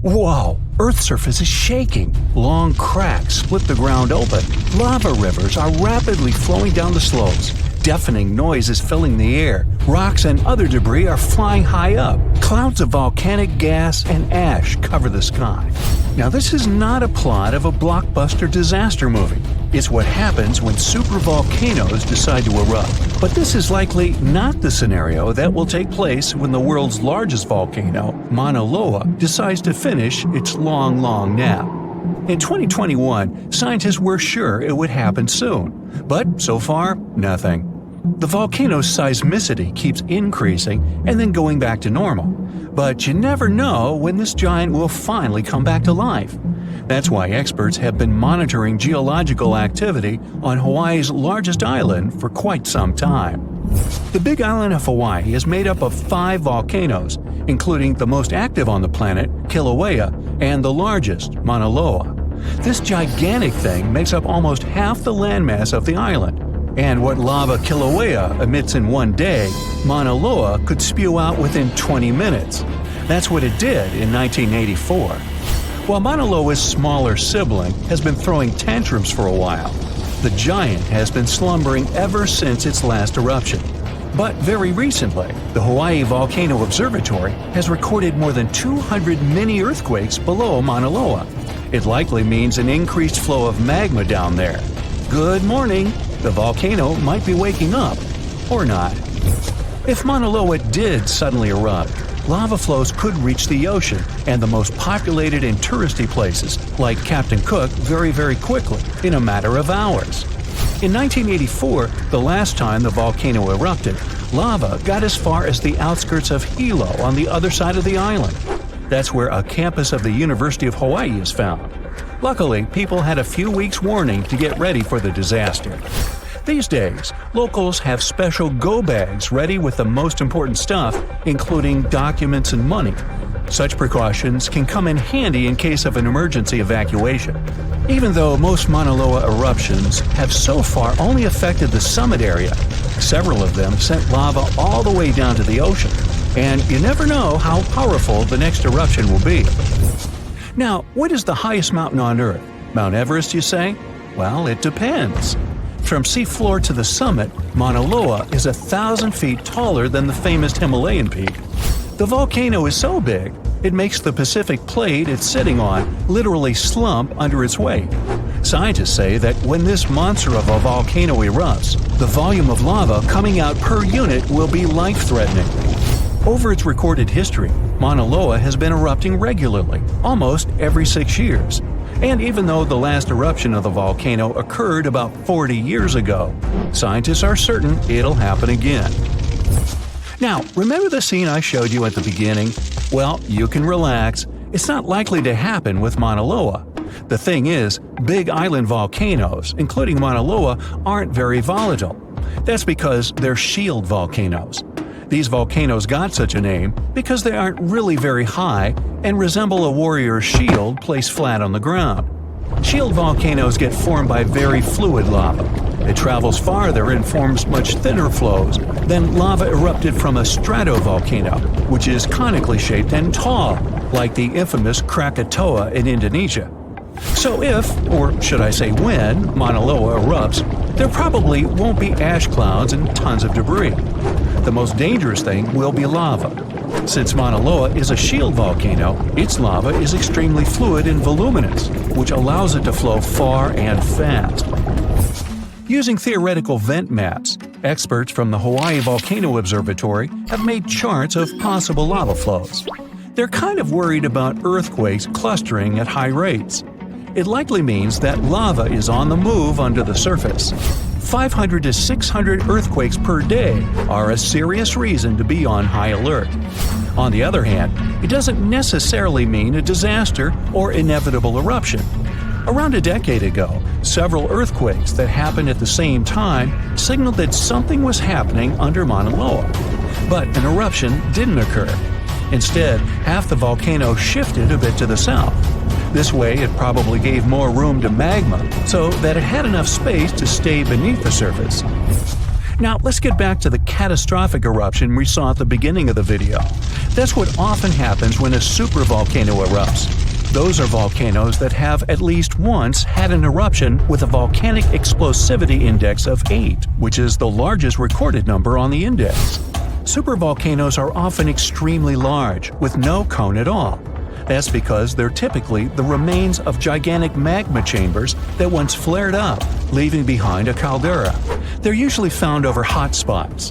Whoa! Earth's surface is shaking. Long cracks split the ground open. Lava rivers are rapidly flowing down the slopes. Deafening noise is filling the air. Rocks and other debris are flying high up. Clouds of volcanic gas and ash cover the sky. Now, this is not a plot of a blockbuster disaster movie. It's what happens when supervolcanoes decide to erupt. But this is likely not the scenario that will take place when the world's largest volcano, Mauna Loa, decides to finish its long nap. In 2021, scientists were sure it would happen soon, but so far, nothing. The volcano's seismicity keeps increasing and then going back to normal, but you never know when this giant will finally come back to life. That's why experts have been monitoring geological activity on Hawaii's largest island for quite some time. The Big Island of Hawaii is made up of 5 volcanoes, including the most active on the planet, Kilauea, and the largest, Mauna Loa. This gigantic thing makes up almost half the landmass of the island. And what lava Kilauea emits in one day, Mauna Loa could spew out within 20 minutes. That's what it did in 1984. While Mauna Loa's smaller sibling has been throwing tantrums for a while, the giant has been slumbering ever since its last eruption. But very recently, the Hawaii Volcano Observatory has recorded more than 200 mini-earthquakes below Mauna Loa. It likely means an increased flow of magma down there. Good morning! The volcano might be waking up. Or not. If Mauna Loa did suddenly erupt, lava flows could reach the ocean and the most populated and touristy places, like Captain Cook, very quickly, in a matter of hours. In 1984, the last time the volcano erupted, lava got as far as the outskirts of Hilo on the other side of the island. That's where a campus of the University of Hawaii is found. Luckily, people had a few weeks' warning to get ready for the disaster. These days, locals have special go bags ready with the most important stuff, including documents and money. Such precautions can come in handy in case of an emergency evacuation. Even though most Mauna Loa eruptions have so far only affected the summit area, several of them sent lava all the way down to the ocean, and you never know how powerful the next eruption will be. Now, what is the highest mountain on Earth? Mount Everest, you say? Well, it depends. From seafloor to the summit, Mauna Loa is 1,000 feet taller than the famous Himalayan peak. The volcano is so big, it makes the Pacific plate it's sitting on literally slump under its weight. Scientists say that when this monster of a volcano erupts, the volume of lava coming out per unit will be life-threatening. Over its recorded history, Mauna Loa has been erupting regularly, almost every 6 years. And even though the last eruption of the volcano occurred about 40 years ago, scientists are certain it'll happen again. Now, remember the scene I showed you at the beginning? Well, you can relax. It's not likely to happen with Mauna Loa. The thing is, big island volcanoes, including Mauna Loa, aren't very volatile. That's because they're shield volcanoes. These volcanoes got such a name because they aren't really very high and resemble a warrior's shield placed flat on the ground. Shield volcanoes get formed by very fluid lava. It travels farther and forms much thinner flows than lava erupted from a stratovolcano, which is conically shaped and tall, like the infamous Krakatoa in Indonesia. So if, or should I say when, Mauna Loa erupts, there probably won't be ash clouds and tons of debris. The most dangerous thing will be lava. Since Mauna Loa is a shield volcano, its lava is extremely fluid and voluminous, which allows it to flow far and fast. Using theoretical vent maps, experts from the Hawaii Volcano Observatory have made charts of possible lava flows. They're kind of worried about earthquakes clustering at high rates. It likely means that lava is on the move under the surface. 500 to 600 earthquakes per day are a serious reason to be on high alert. On the other hand, it doesn't necessarily mean a disaster or inevitable eruption. Around a decade ago, several earthquakes that happened at the same time signaled that something was happening under Mauna Loa. But an eruption didn't occur. Instead, half the volcano shifted a bit to the south. This way, it probably gave more room to magma so that it had enough space to stay beneath the surface. Now, let's get back to the catastrophic eruption we saw at the beginning of the video. That's what often happens when a supervolcano erupts. Those are volcanoes that have at least once had an eruption with a volcanic explosivity index of 8, which is the largest recorded number on the index. Supervolcanoes are often extremely large, with no cone at all. That's because they're typically the remains of gigantic magma chambers that once flared up, leaving behind a caldera. They're usually found over hot spots.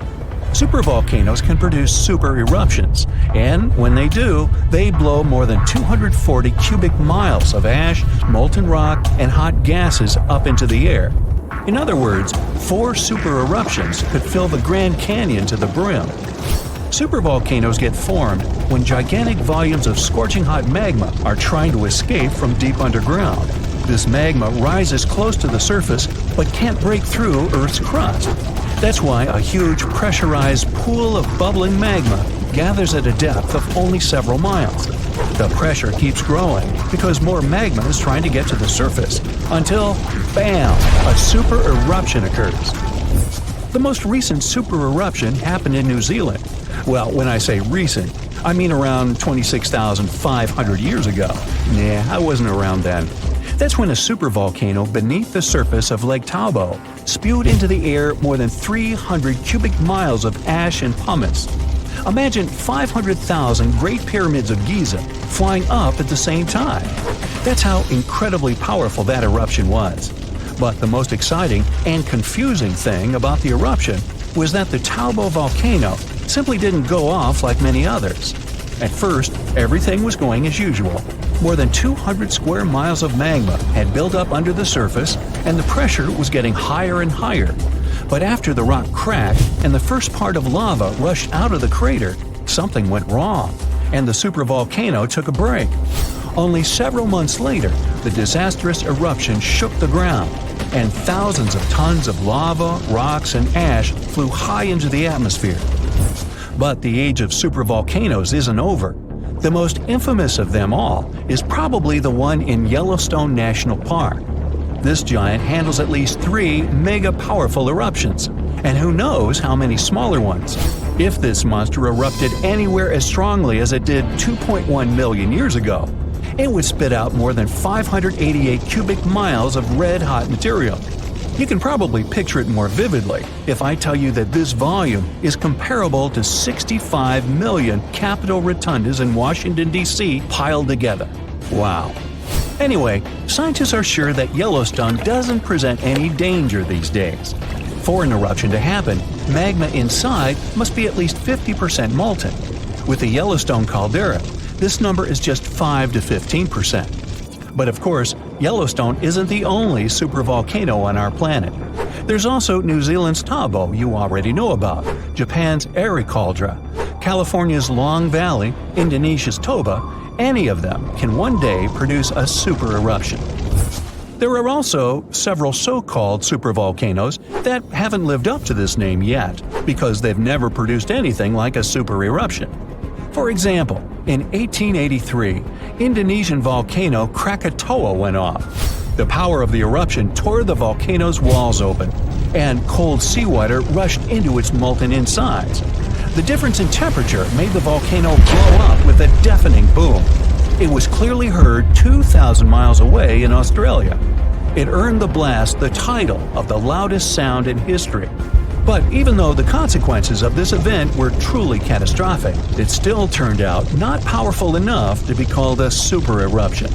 Supervolcanoes can produce super eruptions, and when they do, they blow more than 240 cubic miles of ash, molten rock, and hot gases up into the air. In other words, 4 super eruptions could fill the Grand Canyon to the brim. Supervolcanoes get formed when gigantic volumes of scorching hot magma are trying to escape from deep underground. This magma rises close to the surface but can't break through Earth's crust. That's why a huge pressurized pool of bubbling magma gathers at a depth of only several miles. The pressure keeps growing because more magma is trying to get to the surface until, bam, a super eruption occurs. The most recent super eruption happened in New Zealand. Well, when I say recent, I mean around 26,500 years ago. Nah, I wasn't around then. That's when a supervolcano beneath the surface of Lake Tahoe spewed into the air more than 300 cubic miles of ash and pumice. Imagine 500,000 Great Pyramids of Giza flying up at the same time. That's how incredibly powerful that eruption was. But the most exciting and confusing thing about the eruption was that the Tahoe volcano simply didn't go off like many others. At first, everything was going as usual. More than 200 square miles of magma had built up under the surface, and the pressure was getting higher and higher. But after the rock cracked and the first part of lava rushed out of the crater, something went wrong, and the supervolcano took a break. Only several months later, the disastrous eruption shook the ground, and thousands of tons of lava, rocks, and ash flew high into the atmosphere. But the age of supervolcanoes isn't over. The most infamous of them all is probably the one in Yellowstone National Park. This giant handles at least 3 mega-powerful eruptions, and who knows how many smaller ones. If this monster erupted anywhere as strongly as it did 2.1 million years ago, it would spit out more than 588 cubic miles of red-hot material. You can probably picture it more vividly if I tell you that this volume is comparable to 65 million Capitol rotundas in Washington, D.C. piled together. Wow. Anyway, scientists are sure that Yellowstone doesn't present any danger these days. For an eruption to happen, magma inside must be at least 50% molten. With the Yellowstone caldera, this number is just 5 to 15%. But of course, Yellowstone isn't the only supervolcano on our planet. There's also New Zealand's Tabo you already know about, Japan's Eri Caldera, California's Long Valley, Indonesia's Toba. Any of them can one day produce a super eruption. There are also several so-called supervolcanoes that haven't lived up to this name yet because they've never produced anything like a super eruption. For example, in 1883, Indonesian volcano Krakatoa went off. The power of the eruption tore the volcano's walls open, and cold seawater rushed into its molten insides. The difference in temperature made the volcano blow up with a deafening boom. It was clearly heard 2,000 miles away in Australia. It earned the blast the title of the loudest sound in history. But even though the consequences of this event were truly catastrophic, it still turned out not powerful enough to be called a super eruption.